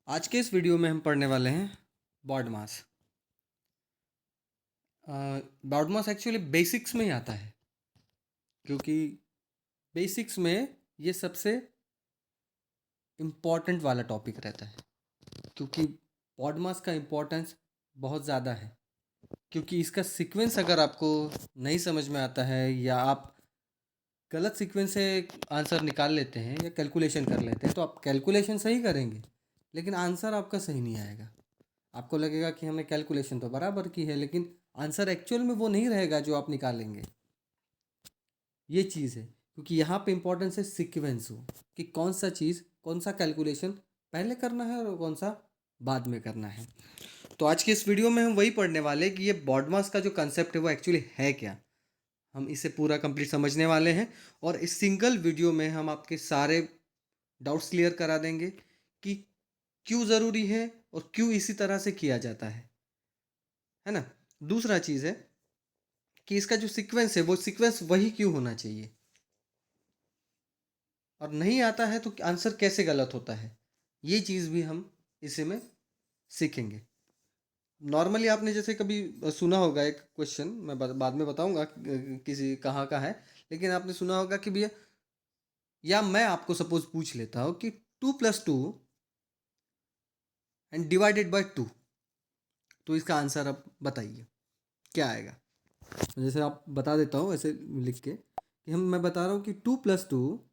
आज के इस वीडियो में हम पढ़ने वाले हैं बॉड मास। बॉड मास एक्चुअली बेसिक्स में ही आता है, क्योंकि बेसिक्स में ये सबसे इम्पॉर्टेंट वाला टॉपिक रहता है। क्योंकि बॉड मास का इम्पोर्टेंस बहुत ज़्यादा है, क्योंकि इसका सीक्वेंस अगर आपको नहीं समझ में आता है या आप गलत सीक्वेंस से आंसर निकाल लेते हैं या कैलकुलेशन कर लेते हैं, तो आप कैलकुलेशन सही करेंगे लेकिन आंसर आपका सही नहीं आएगा। आपको लगेगा कि हमने कैलकुलेशन तो बराबर की है, लेकिन आंसर एक्चुअल में वो नहीं रहेगा जो आप निकालेंगे। ये चीज़ है, क्योंकि यहाँ पे इंपॉर्टेंस है सीक्वेंस हो, कि कौन सा चीज़ कौन सा कैलकुलेशन पहले करना है और कौन सा बाद में करना है। तो आज के इस वीडियो में हम वही पढ़ने वाले हैं कि ये बॉडमास का जो कंसेप्ट है वो एक्चुअली है क्या। हम इसे पूरा कंप्लीट समझने वाले हैं और इस सिंगल वीडियो में हम आपके सारे डाउट्स क्लियर करा देंगे कि क्यों ज़रूरी है और क्यों इसी तरह से किया जाता है ना। दूसरा चीज़ है कि इसका जो सीक्वेंस है वो सीक्वेंस वही क्यों होना चाहिए, और नहीं आता है तो आंसर कैसे गलत होता है, ये चीज़ भी हम इसी में सीखेंगे। नॉर्मली आपने जैसे कभी सुना होगा एक क्वेश्चन, मैं बाद में बताऊंगा किसी कहाँ का है, लेकिन आपने सुना होगा कि भैया, या मैं आपको सपोज पूछ लेता हूँ कि 2+2 एंड डिवाइडेड बाय 2, तो इसका आंसर आप बताइए क्या आएगा। जैसे आप बता देता हूँ ऐसे लिख के कि मैं बता रहा हूँ कि 2+2,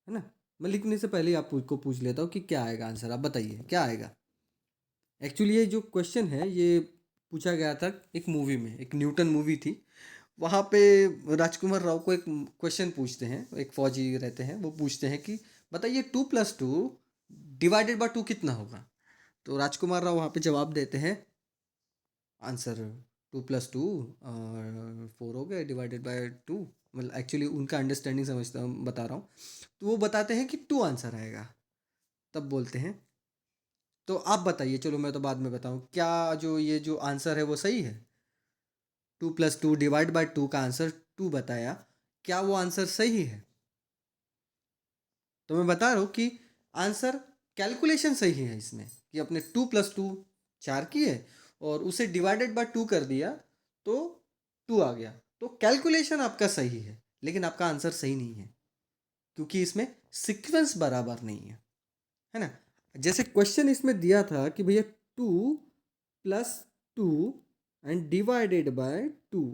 है ना। मैं लिखने से पहले ही आपको पूछ लेता हूँ कि क्या आएगा आंसर, आप बताइए क्या आएगा। एक्चुअली ये जो क्वेश्चन है ये पूछा गया था एक मूवी में, एक न्यूटन मूवी थी। वहाँ पे राजकुमार राव को एक क्वेश्चन पूछते हैं, एक फौजी रहते हैं, वो पूछते हैं कि बताइए 2+2 डिवाइडेड बाय 2 कितना होगा। तो राजकुमार राव वहाँ पे जवाब देते हैं, आंसर 2+2 4 हो गए डिवाइडेड बाय 2। मतलब एक्चुअली उनका अंडरस्टैंडिंग समझता हूँ, बता रहा हूँ। तो वो बताते हैं कि 2 आंसर आएगा। तब बोलते हैं, तो आप बताइए, चलो मैं तो बाद में बताऊँ, क्या जो ये जो आंसर है वो सही है। 2+2 डिवाइड बाय 2 का आंसर 2 बताया, क्या वो आंसर सही है। तो मैं बता रहा हूँ कि आंसर कैलकुलेशन सही है इसमें, कि अपने 2+2 4 किए और उसे डिवाइडेड बाय 2 कर दिया तो 2 आ गया। तो कैलकुलेशन आपका सही है, लेकिन आपका आंसर सही नहीं है, क्योंकि इसमें सीक्वेंस बराबर नहीं है ना। जैसे क्वेश्चन इसमें दिया था कि भैया 2+2 एंड डिवाइडेड बाय 2,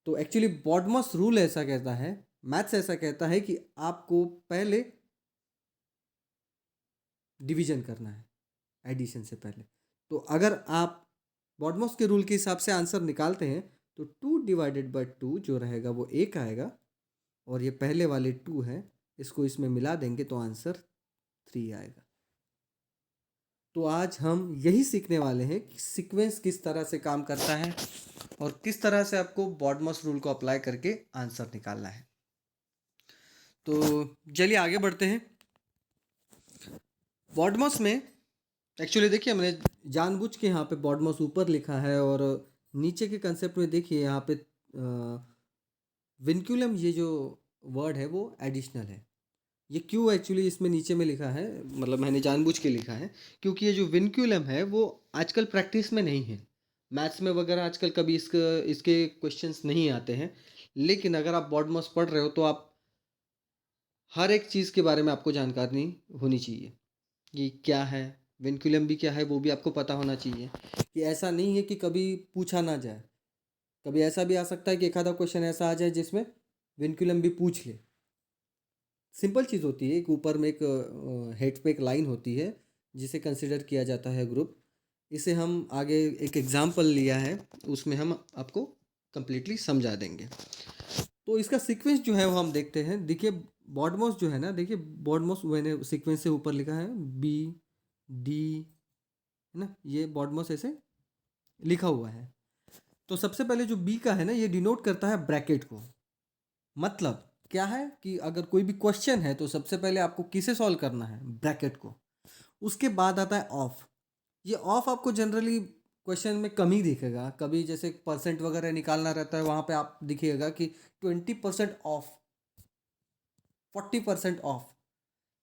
तो एक्चुअली बॉडमस रूल ऐसा कहता है, मैथ्स ऐसा कहता है कि आपको पहले डिवीजन करना है एडिशन से पहले। तो अगर आप बॉडमॉस के रूल के हिसाब से आंसर निकालते हैं तो 2/2 जो रहेगा वो 1 आएगा, और ये पहले वाले 2 हैं, इसको इसमें मिला देंगे तो आंसर 3 आएगा। तो आज हम यही सीखने वाले हैं कि सीक्वेंस किस तरह से काम करता है और किस तरह से आपको बॉडमॉस रूल को अप्लाई करके आंसर निकालना है। तो चलिए आगे बढ़ते हैं। बॉडमॉस में एक्चुअली देखिए, मैंने जानबूझ के यहाँ पे बॉडमॉस ऊपर लिखा है और नीचे के कंसेप्ट में देखिए यहाँ पे विनक्यूलम, ये जो वर्ड है वो एडिशनल है। ये क्यों एक्चुअली इसमें नीचे में लिखा है, मतलब मैंने जानबूझ के लिखा है, क्योंकि ये जो विनक्यूलम है वो आजकल प्रैक्टिस में नहीं है। मैथ्स में वगैरह आजकल कभी इसके क्वेश्चंस नहीं आते हैं, लेकिन अगर आप बॉडमॉस पढ़ रहे हो तो आप हर एक चीज़ के बारे में आपको जानकारी होनी चाहिए कि क्या है, विनक्यूलम भी क्या है वो भी आपको पता होना चाहिए, कि ऐसा नहीं है कि कभी पूछा ना जाए। कभी ऐसा भी आ सकता है कि एक आधा क्वेश्चन ऐसा आ जाए जिसमें विनक्यूलम भी पूछ ले। सिंपल चीज़ होती है, एक ऊपर में एक हेड पे एक लाइन होती है जिसे कंसिडर किया जाता है ग्रुप। इसे हम आगे एक एग्जाम्पल लिया है, उसमें हम आपको कंप्लीटली समझा देंगे। तो इसका सीक्वेंस जो है वो हम देखते हैं। देखिए बॉडमॉस जो है ना, देखिए बॉडमॉस मैंने सीक्वेंस से ऊपर लिखा है बी डी, है ना, ये बॉडमॉस ऐसे लिखा हुआ है। तो सबसे पहले जो बी का है ना, ये डिनोट करता है ब्रैकेट को। मतलब क्या है कि अगर कोई भी क्वेश्चन है तो सबसे पहले आपको किसे सॉल्व करना है, ब्रैकेट को। उसके बाद आता है ऑफ। ये ऑफ आपको जनरली क्वेश्चन में कम ही दिखेगा, कभी जैसे परसेंट वगैरह निकालना रहता है वहाँ पे आप दिखेगा कि 20% ऑफ, 40% ऑफ।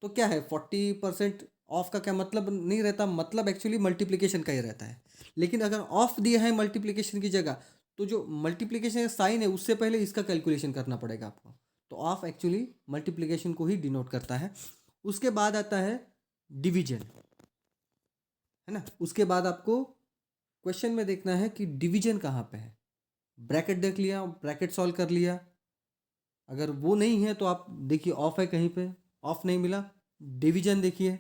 तो क्या है 40% ऑफ का क्या मतलब नहीं रहता, मतलब एक्चुअली मल्टीप्लिकेशन का ही रहता है। लेकिन अगर ऑफ दिया है मल्टीप्लिकेशन की जगह, तो जो मल्टीप्लिकेशन का साइन है उससे पहले इसका कैलकुलेशन करना पड़ेगा आपको। तो ऑफ एक्चुअली मल्टीप्लिकेशन को ही डिनोट करता है। उसके बाद आता है डिवीजन, है ना। उसके बाद आपको क्वेश्चन में देखना है कि डिवीजन कहाँ पे है। ब्रैकेट देख लिया, ब्रैकेट सॉल्व कर लिया। अगर वो नहीं है तो आप देखिए ऑफ है कहीं पे, ऑफ नहीं मिला, डिवीजन देखिए,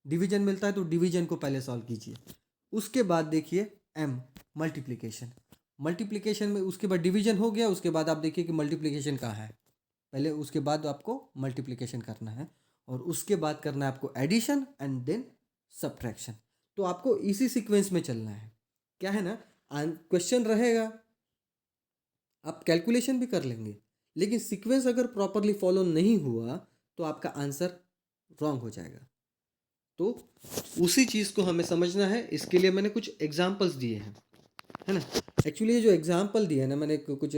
डिवीजन मिलता है तो डिवीजन को पहले सॉल्व कीजिए। उसके बाद देखिए एम, मल्टीप्लिकेशन। मल्टीप्लिकेशन में उसके बाद डिवीजन हो गया, उसके बाद आप देखिए कि मल्टीप्लिकेशन कहाँ है। पहले उसके बाद आपको मल्टीप्लिकेशन करना है और उसके बाद करना है आपको एडिशन एंड देन सब्ट्रैक्शन। तो आपको इसी सीक्वेंस में चलना है। क्या है ना, क्वेश्चन रहेगा, आप कैलकुलेशन भी कर लेंगे, लेकिन सीक्वेंस अगर प्रॉपरली फॉलो नहीं हुआ तो आपका आंसर रॉन्ग हो जाएगा। तो उसी चीज़ को हमें समझना है, इसके लिए मैंने कुछ एग्जाम्पल्स दिए हैं, है ना। एक्चुअली ये जो एग्जाम्पल दिए हैं ना, मैंने कुछ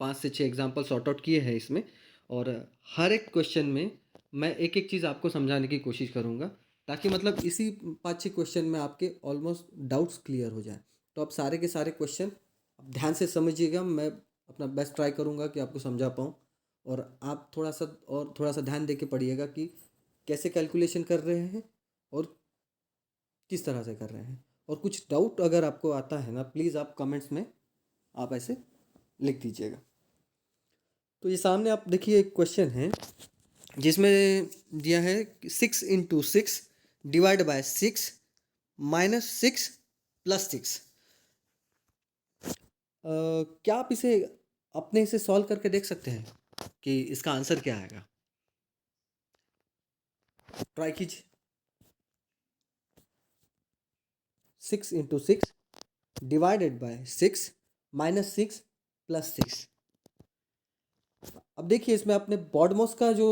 5 से 6 एग्जाम्पल सॉर्ट आउट किए हैं इसमें, और हर एक क्वेश्चन में मैं एक एक चीज़ आपको समझाने की कोशिश करूँगा, ताकि मतलब इसी 5-6 क्वेश्चन में आपके ऑलमोस्ट डाउट्स क्लियर हो जाए। तो आप सारे के सारे क्वेश्चन ध्यान से समझिएगा, मैं अपना बेस्ट ट्राई करूँगा कि आपको समझा पाऊँ, और आप थोड़ा सा ध्यान दे के पढ़िएगा कि कैसे कैलकुलेशन कर रहे हैं और किस तरह से कर रहे हैं। और कुछ डाउट अगर आपको आता है ना, प्लीज़ आप कमेंट्स में आप ऐसे लिख दीजिएगा। तो ये सामने आप देखिए एक क्वेश्चन है जिसमें दिया है 6 × 6 डिवाइड बाय 6 माइनस 6 प्लस 6। क्या आप इसे अपने से सॉल्व करके देख सकते हैं कि इसका आंसर क्या आएगा? ट्राई कीजिए। 6 × 6 डिवाइडेड बाय 6 माइनस 6 प्लस 6। अब देखिए इसमें अपने बॉडमॉस का जो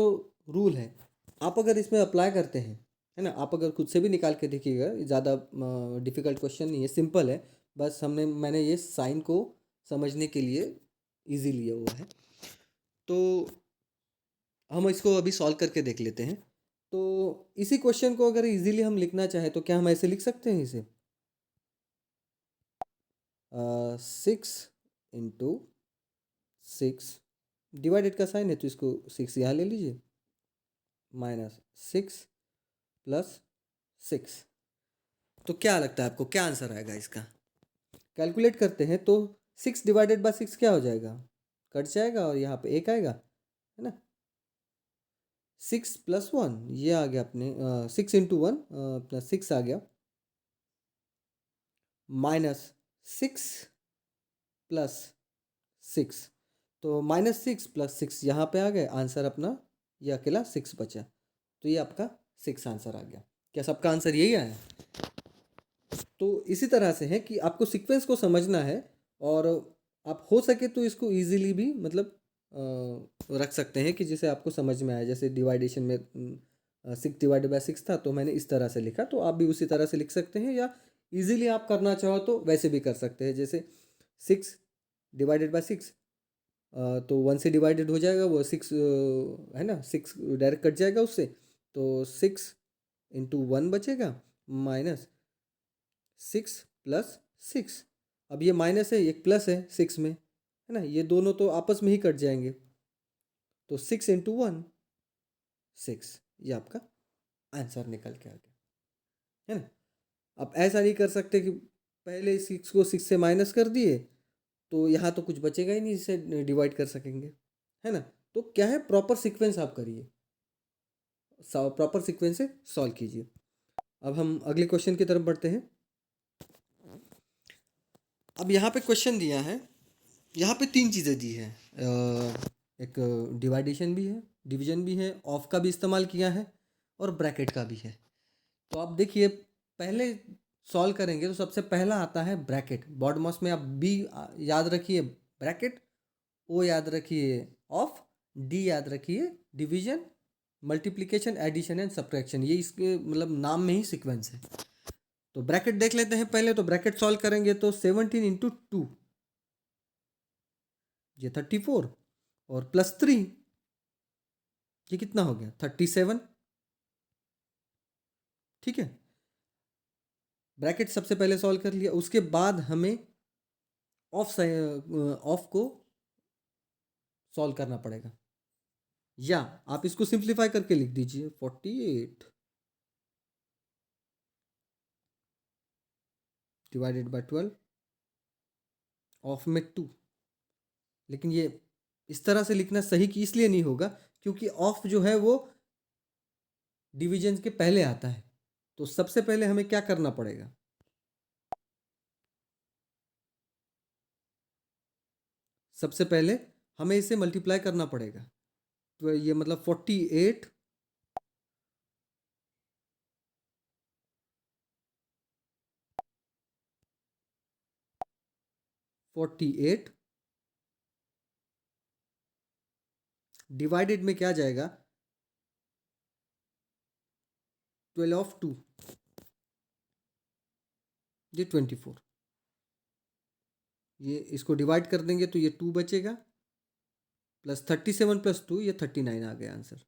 रूल है, आप अगर इसमें अप्लाई करते हैं, है ना, आप अगर खुद से भी निकाल के देखिएगा, ज़्यादा डिफ़िकल्ट क्वेश्चन नहीं है, सिंपल है। बस मैंने ये साइन को समझने के लिए इजी लिया हुआ है। तो हम इसको अभी सॉल्व करके देख लेते हैं। तो इसी क्वेश्चन को अगर इजीली हम लिखना चाहें तो क्या हम ऐसे लिख सकते हैं इसे, 6 × 6 डिवाइडेड का साइन है तो इसको 6 यहाँ ले लीजिए, माइनस 6 प्लस 6। तो क्या लगता है आपको, क्या आंसर आएगा इसका? कैलकुलेट करते हैं तो 6 डिवाइडेड बाय 6 क्या हो जाएगा, कट जाएगा और यहाँ पे 1 आएगा, है ना। 6 प्लस 1 ये आ गया अपने 6 × 1 अपना 6 आ गया, माइनस 6 प्लस 6। तो -6 + 6 यहाँ पे आ गए, आंसर अपना ये अकेला 6 बचा। तो ये आपका 6 आंसर आ गया। क्या सबका आंसर यही आया? तो इसी तरह से है कि आपको सीक्वेंस को समझना है, और आप हो सके तो इसको इजीली भी मतलब रख सकते हैं कि जिसे आपको समझ में आए। जैसे डिवाइडेशन में 6 ÷ 6 था तो मैंने इस तरह से लिखा, तो आप भी उसी तरह से लिख सकते हैं, या इजीली आप करना चाहो तो वैसे भी कर सकते हैं। जैसे 6 ÷ 6 तो 1 से डिवाइडेड हो जाएगा वो 6, है ना, 6 डायरेक्ट कट जाएगा उससे, तो 6 × 1 बचेगा, माइनस 6 प्लस 6। अब ये माइनस है, एक प्लस है 6 में, है ना, ये दोनों तो आपस में ही कट जाएंगे, तो 6 × 1 6, ये आपका आंसर निकल के आ गया, है ना। अब ऐसा नहीं कर सकते कि पहले 6 को 6 से माइनस कर दिए तो यहाँ तो कुछ बचेगा ही नहीं जिससे डिवाइड कर सकेंगे, है ना। तो क्या है, प्रॉपर सीक्वेंस आप करिए, प्रॉपर सीक्वेंस से सॉल्व कीजिए। अब हम अगले क्वेश्चन की तरफ बढ़ते हैं। अब यहाँ पे क्वेश्चन दिया है, यहाँ पे 3 चीज़ें दी है, एक डिवाइडेशन भी है, डिवीजन भी है, ऑफ का भी इस्तेमाल किया है, और ब्रैकेट का भी है। तो आप देखिए पहले सॉल्व करेंगे तो सबसे पहला आता है ब्रैकेट। बॉडमॉस में आप बी याद रखिए ब्रैकेट, ओ याद रखिए ऑफ, डी याद रखिए division, multiplication, addition and subtraction, ये इसके मतलब नाम में ही सीक्वेंस है। तो ब्रैकेट देख लेते हैं पहले। तो ब्रैकेट सॉल्व करेंगे तो 17 × 2 ये 34, और +3 ये कितना हो गया 37। ठीक है, ब्रैकेट सबसे पहले सॉल्व कर लिया, उसके बाद हमें ऑफ को सॉल्व करना पड़ेगा, या आप इसको सिंप्लीफाई करके लिख दीजिए 48 डिवाइडेड बाय 12 ऑफ में 2। लेकिन ये इस तरह से लिखना सही कि इसलिए नहीं होगा क्योंकि ऑफ जो है वो डिवीजन के पहले आता है। तो सबसे पहले हमें क्या करना पड़ेगा, सबसे पहले हमें इसे मल्टीप्लाई करना पड़ेगा। तो ये मतलब 48 48 डिवाइडेड में क्या जाएगा 12 ऑफ 2, ये 24। ये इसको डिवाइड कर देंगे तो ये 2 बचेगा, प्लस 37 प्लस 2 ये 39 आ गया आंसर,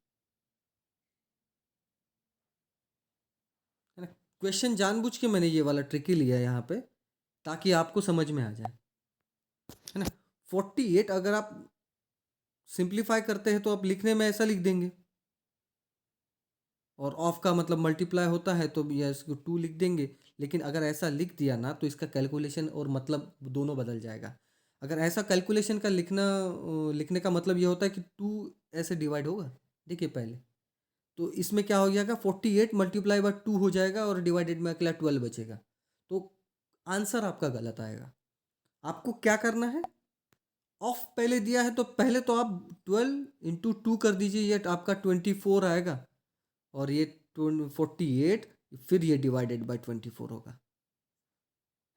है ना। क्वेश्चन जानबूझ के मैंने ये वाला ट्रिकी लिया यहाँ पे ताकि आपको समझ में आ जाए, है ना। 48 अगर आप सिंप्लीफाई करते हैं तो आप लिखने में ऐसा लिख देंगे, और ऑफ का मतलब मल्टीप्लाई होता है तो या इसको 2 लिख देंगे। लेकिन अगर ऐसा लिख दिया ना तो इसका कैलकुलेशन और मतलब दोनों बदल जाएगा। अगर ऐसा कैलकुलेशन का लिखने का मतलब ये होता है कि 2 ऐसे डिवाइड होगा, देखिए पहले तो इसमें क्या हो जाएगा 48 मल्टीप्लाई बाय 2 हो जाएगा और डिवाइडेड में अकेला 12 बचेगा, तो आंसर आपका गलत आएगा। आपको क्या करना है, ऑफ पहले दिया है तो पहले तो आप 12 इंटू 2 कर दीजिए, ये आपका 24 आएगा, और ये 48 फिर ये डिवाइडेड बाय 24 होगा,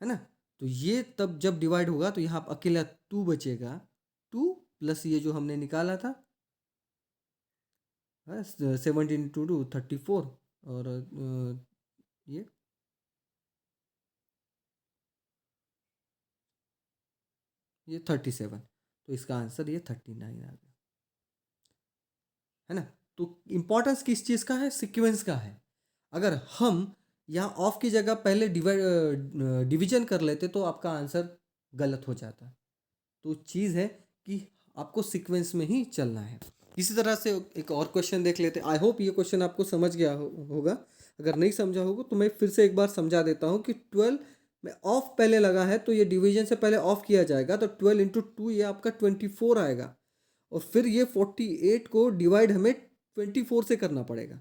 है ना। तो ये तब जब डिवाइड होगा तो यहाँ अकेला 2 बचेगा, 2 प्लस ये जो हमने निकाला था 17 टू 2 34, और ये ये 37, तो इसका आंसर ये 39 आ गया, है ना। तो इंपॉर्टेंस किस चीज़ का है, सीक्वेंस का है। अगर हम यहाँ ऑफ की जगह पहले डिवीजन कर लेते तो आपका आंसर गलत हो जाता। तो चीज़ है कि आपको सीक्वेंस में ही चलना है। इसी तरह से एक और क्वेश्चन देख लेते हैं। आई होप ये क्वेश्चन आपको समझ गया होगा। अगर नहीं समझा होगा तो मैं फिर से एक बार समझा देता हूँ कि 12 में ऑफ पहले लगा है तो ये डिवीजन से पहले ऑफ किया जाएगा, तो 12 इंटू 2 ये आपका 24 आएगा, और फिर ये 48 को डिवाइड हमें 24 से करना पड़ेगा,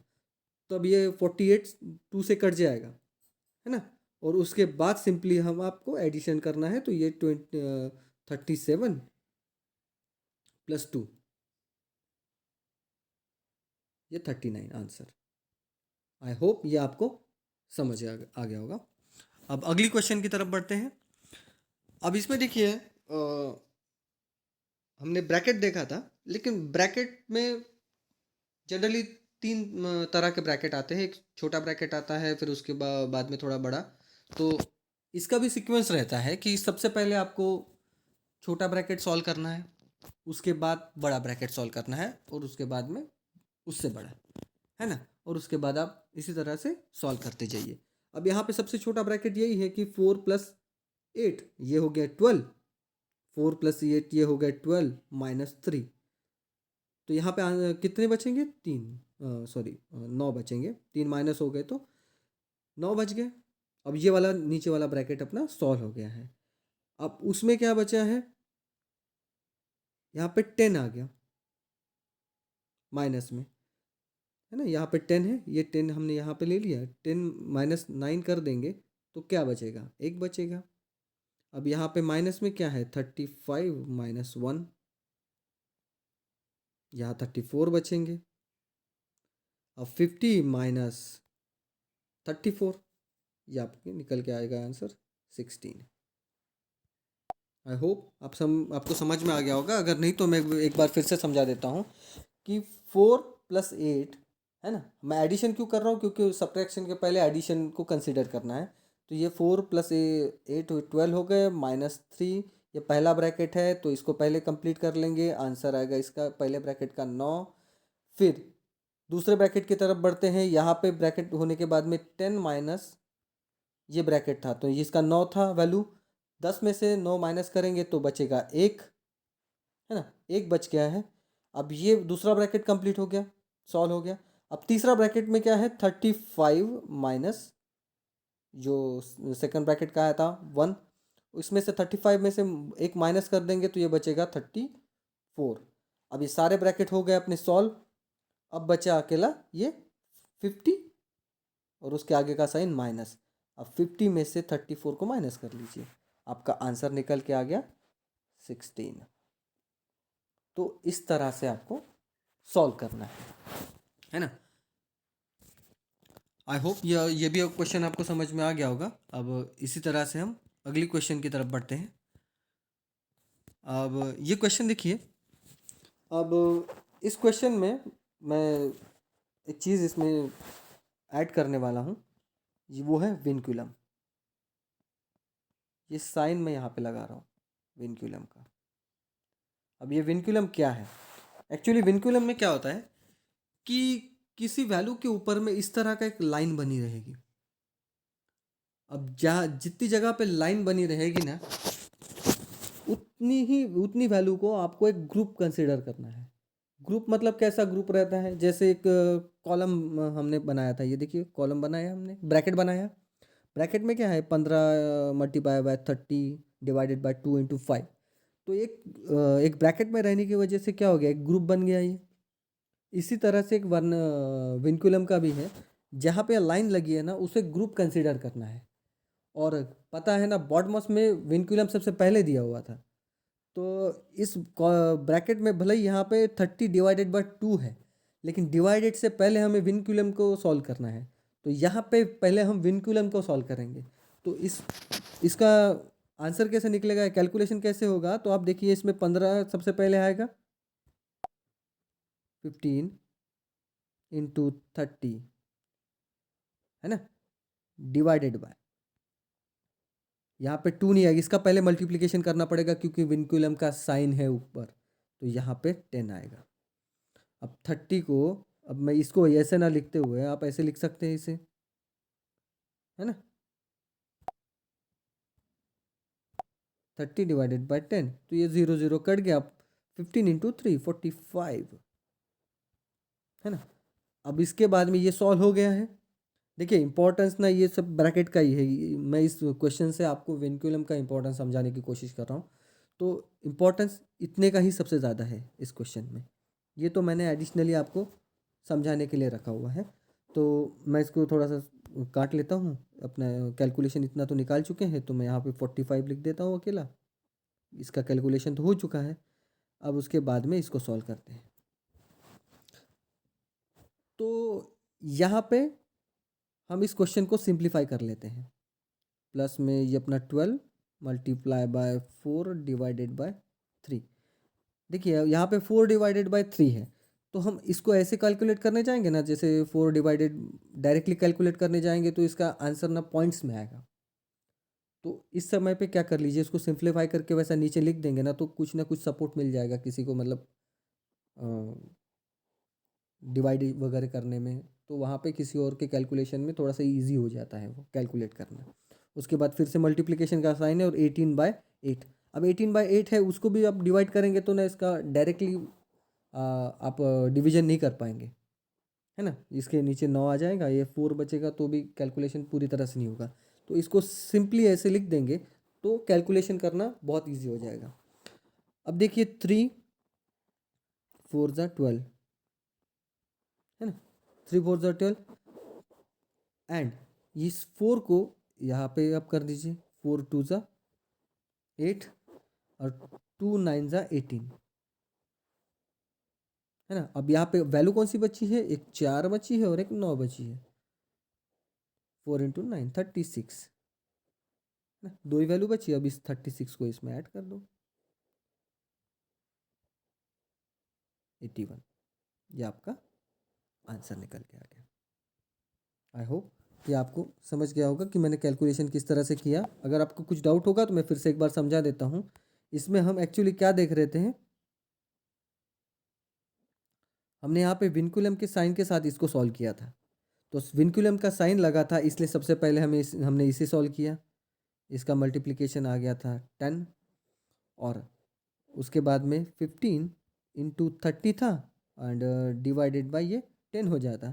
तब ये 48 2 से कट जाएगा, है ना। और उसके बाद सिंपली हम आपको एडिशन करना है, तो ये 37 प्लस 2 ये 39 आंसर। आई होप ये आपको समझ आ गया होगा। अब अगली क्वेश्चन की तरफ बढ़ते हैं। अब इसमें देखिए हमने ब्रैकेट देखा था, लेकिन ब्रैकेट में जनरली 3 तरह के ब्रैकेट आते हैं। एक छोटा ब्रैकेट आता है, फिर उसके बाद में थोड़ा बड़ा। तो इसका भी सीक्वेंस रहता है कि सबसे पहले आपको छोटा ब्रैकेट सॉल्व करना है, उसके बाद बड़ा ब्रैकेट सॉल्व करना है, और उसके बाद में उससे बड़ा, है ना। और उसके बाद आप इसी तरह से सॉल्व करते जाइए। अब यहाँ पे सबसे छोटा ब्रैकेट यही है कि 4 प्लस 8 ये हो गया 12, 4 प्लस 8 ये हो गया 12 माइनस 3। तो यहाँ पे कितने बचेंगे, 3, सॉरी 9 बचेंगे, 3 माइनस हो गए तो 9 बच गए। अब ये वाला नीचे वाला ब्रैकेट अपना सॉल्व हो गया है। अब उसमें क्या बचा है, यहाँ पे 10 आ गया माइनस में, है ना। यहाँ पे 10 है, ये 10 हमने यहाँ पे ले लिया, 10 माइनस 9 कर देंगे तो क्या बचेगा, 1 बचेगा। अब यहाँ पे माइनस में क्या है 35 माइनस 1, यहाँ 34 बचेंगे। अब 50 माइनस 34, ये आपके निकल के आएगा आंसर 16। आई होप आपको समझ में आ गया होगा। अगर नहीं तो मैं एक बार फिर से समझा देता हूँ कि 4 प्लस 8, है ना। मैं एडिशन क्यों कर रहा हूँ, क्योंकि सब्ट्रैक्शन के पहले एडिशन को कंसिडर करना है। तो ये 4 प्लस 8 12 हो गए, माइनस 3 ये पहला ब्रैकेट है तो इसको पहले कंप्लीट कर लेंगे, आंसर आएगा इसका पहले ब्रैकेट का 9। फिर दूसरे ब्रैकेट की तरफ बढ़ते हैं। यहाँ पे ब्रैकेट होने के बाद में 10 माइनस ये ब्रैकेट था, तो इसका 9 था वैल्यू। 10 में से 9 माइनस करेंगे तो बचेगा 1, है ना, 1 बच गया है। अब ये दूसरा ब्रैकेट कंप्लीट हो गया, सॉल्व हो गया। अब तीसरा ब्रैकेट में क्या है, 35 माइनस जो सेकंड ब्रैकेट का आया था 1, इसमें से 35 में से एक माइनस कर देंगे तो ये बचेगा 34। अब ये सारे ब्रैकेट हो गए अपने सॉल्व। अब बचा अकेला ये 50 और उसके आगे का साइन माइनस। अब 50 में से 34 को माइनस कर लीजिए, आपका आंसर निकल के आ गया 16। तो इस तरह से आपको सॉल्व करना है ना। आई होप ये भी क्वेश्चन आपको समझ में आ गया होगा। अब इसी तरह से हम अगली क्वेश्चन की तरफ बढ़ते हैं। अब ये क्वेश्चन देखिए। अब इस क्वेश्चन में मैं एक चीज़ इसमें ऐड करने वाला हूँ, वो है विनक्यूलम। ये साइन मैं यहाँ पे लगा रहा हूँ विनक्यूलम का। अब ये विनक्यूलम क्या है? एक्चुअली विनक्यूलम में क्या होता है कि किसी वैल्यू के ऊपर में इस तरह का एक लाइन बनी रहेगी। अब जहाँ जितनी जगह पे लाइन बनी रहेगी ना, उतनी वैल्यू को आपको एक ग्रुप कंसिडर करना है। ग्रुप मतलब कैसा ग्रुप रहता है, जैसे एक कॉलम हमने बनाया था। ये देखिए कॉलम बनाया हमने, ब्रैकेट बनाया। ब्रैकेट में क्या है, 15 मल्टीप्लाई बाय 30 डिवाइडेड बाय 2 × 5। तो एक ब्रैकेट में रहने की वजह से क्या हो गया, एक ग्रुप बन गया ये। इसी तरह से एक विनकुलम का भी है, जहाँ पे लाइन लगी है ना, उसे ग्रुप कंसिडर करना है। और पता है ना, बॉटमॉस में विनकुलम सबसे पहले दिया हुआ था। तो इस ब्रैकेट में भले ही यहाँ पे 30 डिवाइडेड बाय 2 है, लेकिन डिवाइडेड से पहले हमें विनकुलम को सॉल्व करना है। तो यहाँ पे पहले हम विनकुलम को सॉल्व करेंगे। तो इसका आंसर कैसे निकलेगा, कैलकुलेशन कैसे होगा, तो आप देखिए इसमें 15 सबसे पहले आएगा, 15 × 30, है ना, डिवाइडेड बाय, यहाँ पे 2 नहीं आएगा, इसका पहले मल्टीप्लिकेशन करना पड़ेगा क्योंकि विनकुलम का साइन है ऊपर, तो यहाँ पे 10 आएगा। अब 30 को, अब मैं इसको ऐसे ना लिखते हुए आप ऐसे लिख सकते हैं इसे, है ना, 30 डिवाइडेड बाय 10, तो ये 0 0 कट गया। 15 × 3 45, है ना। अब इसके बाद में ये सॉल्व हो गया है। देखिए इंपॉर्टेंस ना ये सब ब्रैकेट का ही है। मैं इस क्वेश्चन से आपको विनक्यूलम का इंपॉर्टेंस समझाने की कोशिश कर रहा हूँ। तो इम्पोर्टेंस इतने का ही सबसे ज़्यादा है इस क्वेश्चन में। ये तो मैंने एडिशनली आपको समझाने के लिए रखा हुआ है। तो मैं इसको थोड़ा सा काट लेता हूँ। अपना कैलकुलेशन इतना तो निकाल चुके हैं, तो मैं यहाँ पे 45 लिख देता हूँ अकेला। इसका कैलकुलेशन तो हो चुका है। अब उसके बाद में इसको सॉल्व करते हैं। तो यहाँ पे हम इस क्वेश्चन को सिंप्लीफाई कर लेते हैं। प्लस में ये अपना 12 मल्टीप्लाई बाय 4 डिवाइडेड बाय 3। देखिए यहाँ पे 4 डिवाइडेड बाय 3 है, तो हम इसको ऐसे कैलकुलेट करने जाएंगे ना, जैसे 4 डिवाइडेड डायरेक्टली कैलकुलेट करने जाएंगे तो इसका आंसर ना पॉइंट्स में आएगा। तो इस समय पे क्या कर लीजिए, इसको सिंप्लीफाई करके वैसा नीचे लिख देंगे ना, तो कुछ ना कुछ सपोर्ट मिल जाएगा किसी को, मतलब डिवाइड वगैरह करने में। तो वहाँ पे किसी और के कैलकुलेशन में थोड़ा सा इजी हो जाता है वो कैलकुलेट करना। उसके बाद फिर से मल्टीप्लिकेशन का साइन है और 18/8। अब 18/8 है, उसको भी आप डिवाइड करेंगे तो ना इसका डायरेक्टली आप डिवीजन नहीं कर पाएंगे, है ना। इसके नीचे 9 आ जाएगा, ये 4 बचेगा, तो भी कैलकुलेशन पूरी तरह से नहीं होगा। तो इसको सिंपली ऐसे लिख देंगे तो कैलकुलेशन करना बहुत ईजी हो जाएगा। अब देखिए 3 4 ज़ा 12, है ना, 3 4 ज़ा 12। एंड इस 4 को यहाँ पे आप कर दीजिए, 4 2 ज़ा 8 और 2 9 ज़ा 18, है ना। अब यहाँ पे वैल्यू कौन सी बची है, एक 4 बची है और एक 9 बची है। 4 × 9 36, है ना, दो ही वैल्यू बची। अब इस 36 को इसमें ऐड कर दो, 81। ये आपका आंसर निकल के आ गया। आई होप कि आपको समझ गया होगा कि मैंने कैलकुलेशन किस तरह से किया। अगर आपको कुछ डाउट होगा तो मैं फिर से एक बार समझा देता हूँ। इसमें हम एक्चुअली क्या देख रहे थे, हमने यहाँ पे विनकुलम के साइन के साथ इसको सॉल्व किया था, तो विनकुलम का साइन लगा था, इसलिए सबसे पहले हमने इसे सॉल्व किया। इसका मल्टीप्लिकेशन आ गया था 10, और उसके बाद में 15 इंटू 30 था, एंड डिवाइडेड बाय ये 10 हो जाता।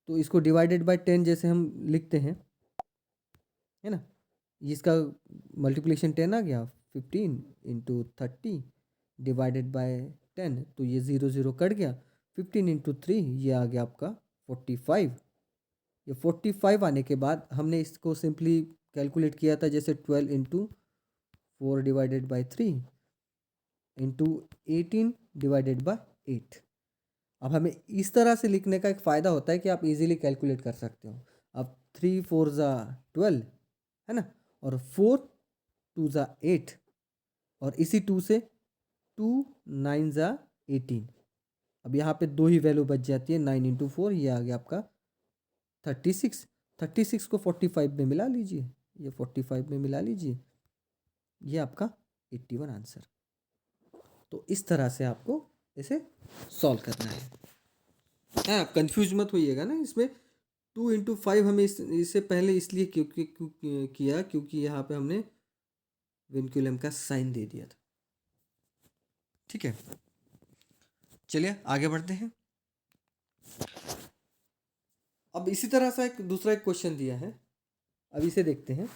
तो इसको डिवाइडेड बाय 10 जैसे हम लिखते हैं, है ना, इसका मल्टीप्लिकेशन 10 आ गया, 15 इंटू 30 डिवाइडेड बाय 10, तो ये 0 0 कट गया। 15 इंटू 3 ये आ गया आपका 45। ये 45 आने के बाद हमने इसको सिंपली कैलकुलेट किया था, जैसे 12 into 4 divided by 3 into 18 divided by 8। अब हमें इस तरह से लिखने का एक फ़ायदा होता है कि आप इजीली कैलकुलेट कर सकते हो। अब 3 4 ज़ा 12, है ना, और 4 2 ज़ा 8, और इसी 2 से 2 9 ज़ा 18। अब यहाँ पे दो ही वैल्यू बच जाती है, 9 इंटू 4 ये आ गया आपका 36। 36 को 45 में मिला लीजिए, ये 45 में मिला लीजिए, ये आपका 81 आंसर। तो इस तरह से आपको इसे सॉल्व करना है। हाँ, कंफ्यूज मत होइएगा ना इसमें। 2 इंटू 5 हमें इससे पहले इसलिए किया क्योंकि यहाँ पे हमने विनक्यूलम का साइन दे दिया था। ठीक है, चलिए आगे बढ़ते हैं। अब इसी तरह से एक दूसरा एक क्वेश्चन दिया है, अब इसे देखते हैं।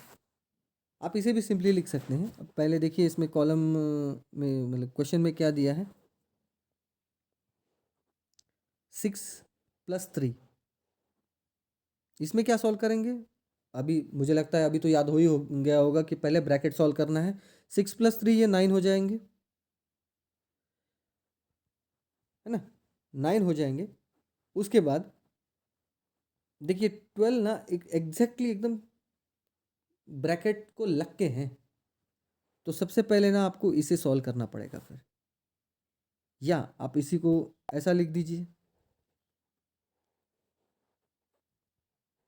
आप इसे भी सिंपली लिख सकते हैं। अब पहले देखिए इसमें कॉलम में मतलब क्वेश्चन में क्या दिया है, 6 + 3। इसमें क्या सॉल्व करेंगे, अभी मुझे लगता है अभी तो याद हो गया होगा कि पहले ब्रैकेट सॉल्व करना है। 6 + 3 ये 9 हो जाएंगे, है ना, 9 हो जाएंगे। उसके बाद देखिए 12 ना एक एग्जैक्टली एकदम ब्रैकेट को लग के हैं, तो सबसे पहले ना आपको इसे सॉल्व करना पड़ेगा फिर, या आप इसी को ऐसा लिख दीजिए,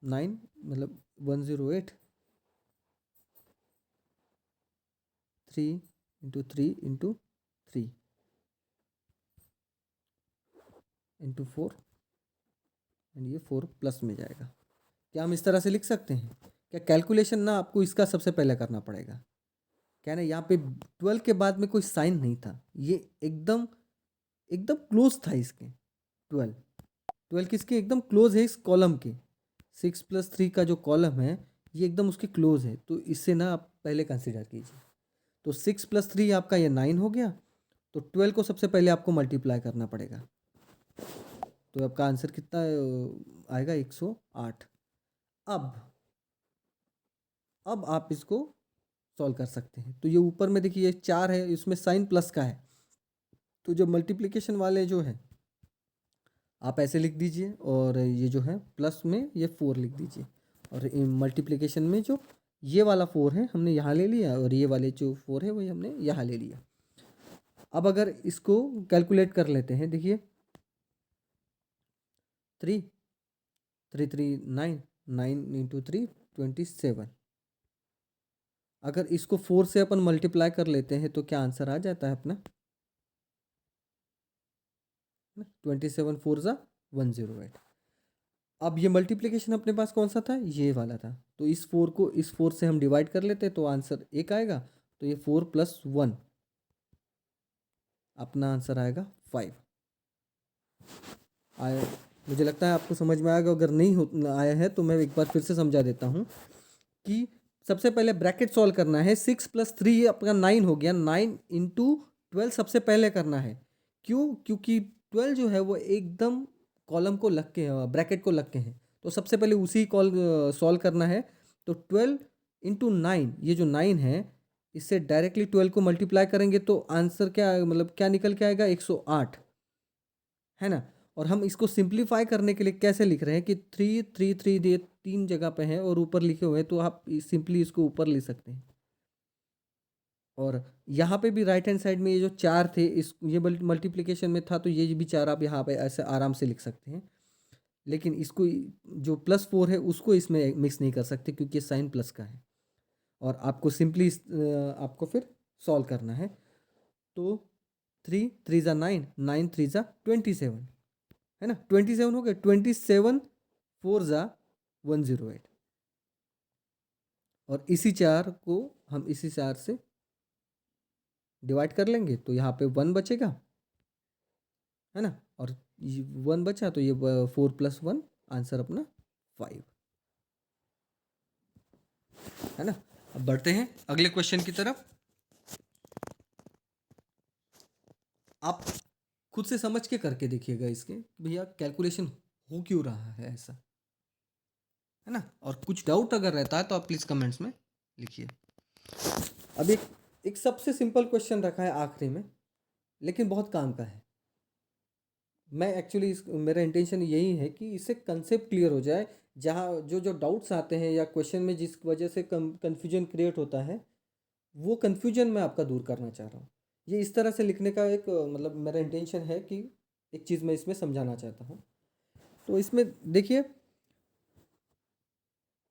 9 मतलब 108, 3 इंटू 3 इंटू 3 इंटू 4, एंड ये 4 प्लस में जाएगा। क्या हम इस तरह से लिख सकते हैं क्या? कैलकुलेशन ना आपको इसका सबसे पहले करना पड़ेगा। क्या ना, यहाँ पे 12 के बाद में कोई साइन नहीं था, ये एकदम एकदम क्लोज था इसके। 12 12 किसके एकदम क्लोज है, इस कॉलम के। 6 + 3 का जो कॉलम है ये एकदम उसके क्लोज है, तो इससे ना आप पहले कंसिडर कीजिए। तो 6 + 3 आपका ये 9 हो गया, तो 12 को सबसे पहले आपको मल्टीप्लाई करना पड़ेगा, तो आपका आंसर कितना आएगा, 108। अब अब आप इसको सॉल्व कर सकते हैं। तो ये ऊपर में देखिए 4 है, इसमें साइन प्लस का है, तो जो मल्टीप्लिकेशन वाले जो है आप ऐसे लिख दीजिए, और ये जो है प्लस में ये 4 लिख दीजिए, और मल्टीप्लिकेशन में जो ये वाला 4 है हमने यहाँ ले लिया, और ये वाले जो 4 है वही हमने यहाँ ले लिया। अब अगर इसको कैलकुलेट कर लेते हैं, देखिए 3 3 3 9, 9 इंटू 3 27। अगर इसको 4 से अपन मल्टीप्लाई कर लेते हैं तो क्या आंसर आ जाता है अपना, 27 4 ज़ा 108। अब ये मल्टीप्लिकेशन अपने पास कौन सा था, ये वाला था, तो इस 4 को इस 4 से हम डिवाइड कर लेते तो आंसर 1 आएगा, तो ये 4 + 1, अपना आंसर आएगा 5 आया। मुझे लगता है आपको समझ में आएगा, अगर नहीं हो आया है तो मैं एक बार फिर से समझा देता हूँ कि सबसे पहले ब्रैकेट सॉल्व करना है। 6 + 3 अपना 9 हो गया, 9 इंटू 12 सबसे पहले करना है। क्यों? क्योंकि 12 जो है वो एकदम कॉलम को लग के ब्रैकेट को लग के हैं, तो सबसे पहले उसी कॉल सॉल्व करना है। तो 12 इंटू 9, ये जो 9 है इससे डायरेक्टली 12 को मल्टीप्लाई करेंगे तो आंसर क्या मतलब क्या निकल के आएगा, 108, है ना। और हम इसको सिंप्लीफाई करने के लिए कैसे लिख रहे हैं कि 3 3 3 ये 3 जगह पे है और ऊपर लिखे हुए हैं, तो आप सिंपली इसको ऊपर ले सकते हैं। और यहाँ पे भी राइट हैंड साइड में ये जो 4 थे, इस ये मल्टीप्लिकेशन में था, तो ये भी 4 आप यहाँ पे ऐसे आराम से लिख सकते हैं। लेकिन इसको जो +4 है उसको इसमें मिक्स नहीं कर सकते, क्योंकि साइन प्लस का है, और आपको सिंपली आपको फिर सॉल्व करना है। तो 3 3 ज़ा 9, 9 3 ज़ा 27, है ना, 27 हो गया, 27 4 जा 108, और इसी 4 को हम इसी 4 से डिवाइड कर लेंगे तो यहाँ पे 1 बचेगा, है ना, और 1 बचा तो ये 4 + 1 आंसर अपना 5, है ना। अब बढ़ते हैं अगले क्वेश्चन की तरफ। आप खुद से समझ के करके देखिएगा इसके, भैया कैलकुलेशन हो क्यों रहा है ऐसा, है ना। और कुछ डाउट अगर रहता है तो आप प्लीज़ कमेंट्स में लिखिए। अब एक सबसे सिंपल क्वेश्चन रखा है आखिरी में, लेकिन बहुत काम का है। मैं एक्चुअली मेरा इंटेंशन यही है कि इससे कंसेप्ट क्लियर हो जाए, जहाँ जो जो डाउट्स आते हैं या क्वेश्चन में जिस वजह से कन्फ्यूजन क्रिएट होता है, वो कन्फ्यूजन मैं आपका दूर करना चाह रहा हूँ। ये इस तरह से लिखने का एक मतलब मेरा इंटेंशन है कि एक चीज़ मैं इसमें समझाना चाहता हूँ। तो इसमें देखिए,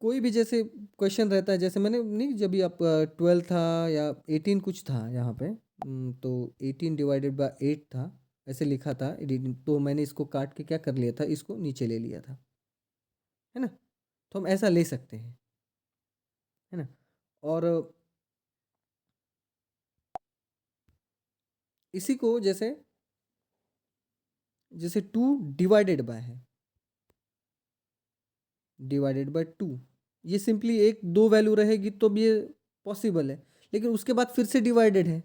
कोई भी जैसे क्वेश्चन रहता है, जैसे मैंने नहीं, जब भी आप 12 था या 18 कुछ था यहाँ पे, तो 18/8 था, ऐसे लिखा था, तो मैंने इसको काट के क्या कर लिया था, इसको नीचे ले लिया था, है ना। तो हम ऐसा ले सकते हैं, है ना। और इसी को जैसे जैसे 2 डिवाइडेड बाय है, डिवाइडेड बाय 2, ये सिंपली एक दो वैल्यू रहेगी तो भी ये पॉसिबल है, लेकिन उसके बाद फिर से डिवाइडेड है,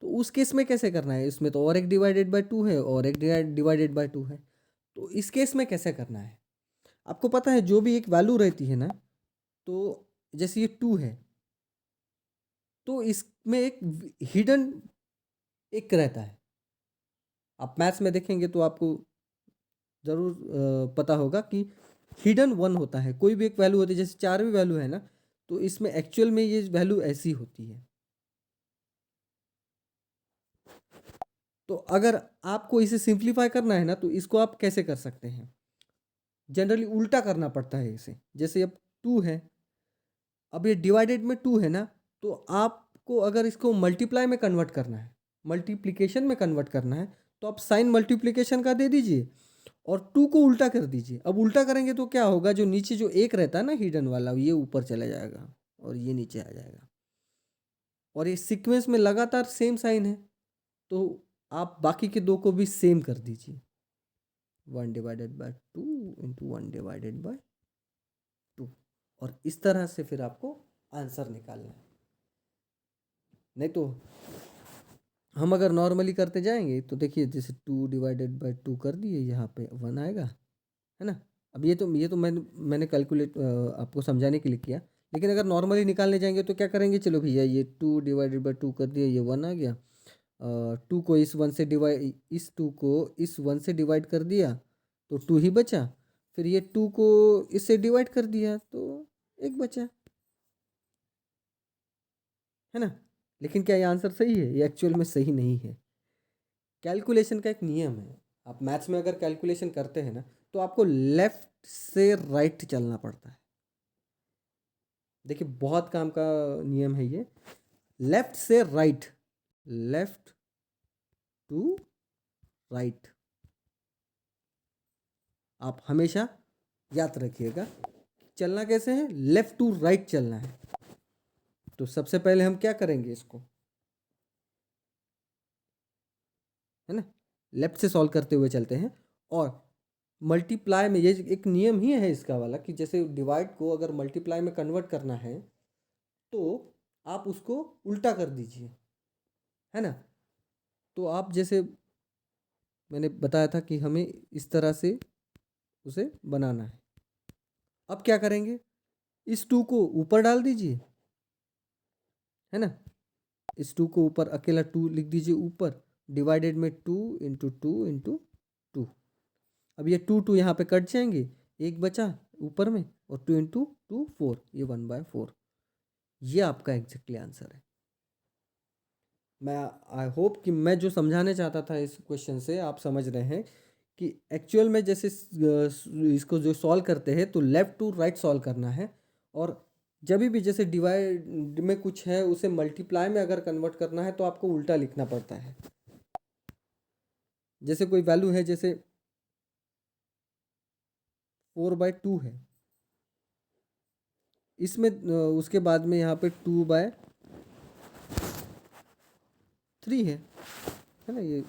तो उस केस में कैसे करना है, इसमें तो और एक डिवाइडेड बाय 2 है और एक डिवाइडेड बाय 2 है, तो इस केस में कैसे करना है। आपको पता है जो भी एक वैल्यू रहती है ना, तो जैसे ये 2 है, तो इसमें एक हिडन एक रहता है। आप मैथ्स में देखेंगे तो आपको ज़रूर पता होगा कि हिडन 1 होता है, कोई भी एक वैल्यू होती है, जैसे 4 भी वैल्यू है ना, तो इसमें एक्चुअल में ये वैल्यू ऐसी होती है। तो अगर आपको इसे सिंप्लीफाई करना है ना, तो इसको आप कैसे कर सकते हैं, जनरली उल्टा करना पड़ता है इसे। जैसे अब 2 है, अब ये डिवाइडेड में 2 है ना, तो आपको अगर इसको मल्टीप्लाई में कन्वर्ट करना है, मल्टीप्लिकेशन में कन्वर्ट करना है, तो आप साइन मल्टीप्लिकेशन का दे दीजिए और 2 को उल्टा कर दीजिए। अब उल्टा करेंगे तो क्या होगा, जो नीचे जो एक रहता है ना हिडन वाला, ये ऊपर चला जाएगा और ये नीचे आ जाएगा, और ये सीक्वेंस में लगातार सेम साइन है, तो आप बाकी के दो को भी सेम कर दीजिए, 1/2 इंटू 1/2, और इस तरह से फिर आपको आंसर निकालना है। नहीं तो हम अगर नॉर्मली करते जाएंगे तो देखिए, जैसे 2/2 कर दिए, यहाँ पे 1 आएगा, है ना। अब ये तो मैंने कैलकुलेट आपको समझाने के लिए किया, लेकिन अगर नॉर्मली निकालने जाएंगे तो क्या करेंगे, चलो भैया ये 2/2 कर दिया, ये 1 आ गया, 2 को इस 1 से डिवाइड, इस 2 को इस 1 से डिवाइड कर दिया तो 2 ही बचा, फिर ये 2 को इससे डिवाइड कर दिया तो 1 बचा, है ना। लेकिन क्या ये आंसर सही है, ये एक्चुअल में सही नहीं है। कैलकुलेशन का एक नियम है, आप मैथ्स में अगर कैलकुलेशन करते हैं ना, तो आपको लेफ्ट से राइट चलना पड़ता है। देखिए बहुत काम का नियम है ये, लेफ्ट से राइट, लेफ्ट टू राइट, आप हमेशा याद रखिएगा। चलना कैसे है, लेफ्ट टू राइट चलना है। तो सबसे पहले हम क्या करेंगे, इसको, है ना, लेफ्ट से सॉल्व करते हुए चलते हैं, और मल्टीप्लाई में ये एक नियम ही है इसका वाला, कि जैसे डिवाइड को अगर मल्टीप्लाई में कन्वर्ट करना है तो आप उसको उल्टा कर दीजिए, है ना। तो आप जैसे मैंने बताया था कि हमें इस तरह से उसे बनाना है। अब क्या करेंगे, इस 2 को ऊपर डाल दीजिए, है ना, इस 2 को ऊपर अकेला 2 लिख दीजिए ऊपर, डिवाइडेड में 2 × 2 × 2। अब ये 2 यहाँ पे कट जाएंगे, एक बचा ऊपर में, और 2 × 2 4, ये 1/4, ये आपका एग्जैक्टली आंसर है। मैं आई होप कि मैं जो समझाने चाहता था इस क्वेश्चन से आप समझ रहे हैं, कि एक्चुअल में जैसे इसको जो सॉल्व करते हैं तो लेफ़्ट टू राइट सॉल्व करना है, और जब भी जैसे डिवाइड में कुछ है उसे मल्टीप्लाई में अगर कन्वर्ट करना है तो आपको उल्टा लिखना पड़ता है। जैसे कोई वैल्यू है, जैसे 4/2 है। इसमें उसके बाद में यहाँ पे 2/3 है ना। ये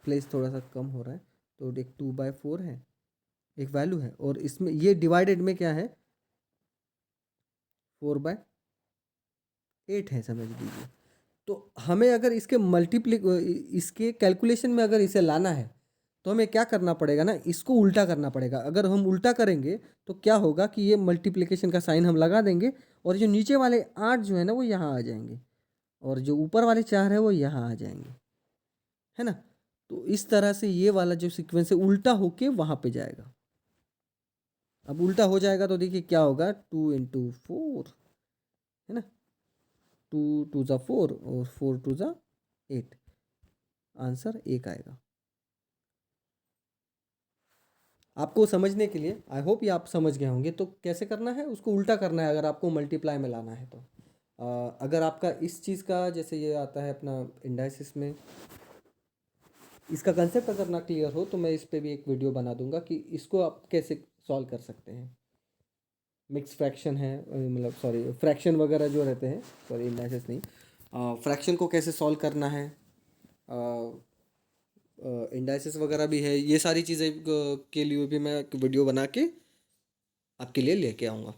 प्लेस थोड़ा सा कम हो रहा है, तो एक 2/4 है, एक वैल्यू है। और इसमें ये डिवाइडेड में क्या है, 4/8 है, समझ लीजिए। तो हमें अगर इसके कैलकुलेशन में अगर इसे लाना है, तो हमें क्या करना पड़ेगा ना, इसको उल्टा करना पड़ेगा। अगर हम उल्टा करेंगे तो क्या होगा कि ये मल्टीप्लिकेशन का साइन हम लगा देंगे, और जो नीचे वाले 8 जो है ना वो यहाँ आ जाएंगे, और जो ऊपर वाले 4 है वो यहाँ आ जाएंगे, है ना। तो इस तरह से ये वाला जो सीक्वेंस है उल्टा होके वहाँ पे जाएगा। अब उल्टा हो जाएगा तो देखिए क्या होगा, 2 × 4, है ना। 2 × 2 = 4 और 4 × 2 = 8, आंसर 1 आएगा। आपको समझने के लिए, आई होप ये आप समझ गए होंगे। तो कैसे करना है, उसको उल्टा करना है अगर आपको मल्टीप्लाई में लाना है तो। अगर आपका इस चीज़ का जैसे ये आता है अपना इंडाइसिस में, इसका कंसेप्ट अगर ना क्लियर हो तो मैं इस पे भी एक वीडियो बना दूंगा कि इसको आप कैसे सॉल्व कर सकते हैं। मिक्स फ्रैक्शन है, मतलब सॉरी फ्रैक्शन वगैरह जो रहते हैं, सॉरी इंडाइसिस नहीं, फ्रैक्शन को कैसे सॉल्व करना है, इंडाइसिस वगैरह भी है, ये सारी चीज़ें के लिए भी मैं एक वीडियो बना के आपके लिए लेके आऊँगा।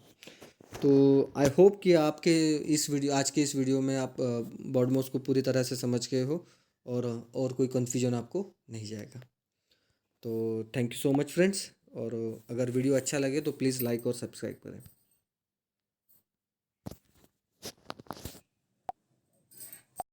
तो आई होप कि आपके आज के इस वीडियो में आप बॉडमॉस को पूरी तरह से समझ गए हो, और कोई कन्फ्यूजन आपको नहीं जाएगा। तो thank you so much friends, और अगर वीडियो अच्छा लगे तो प्लीज़ लाइक और सब्सक्राइब करें।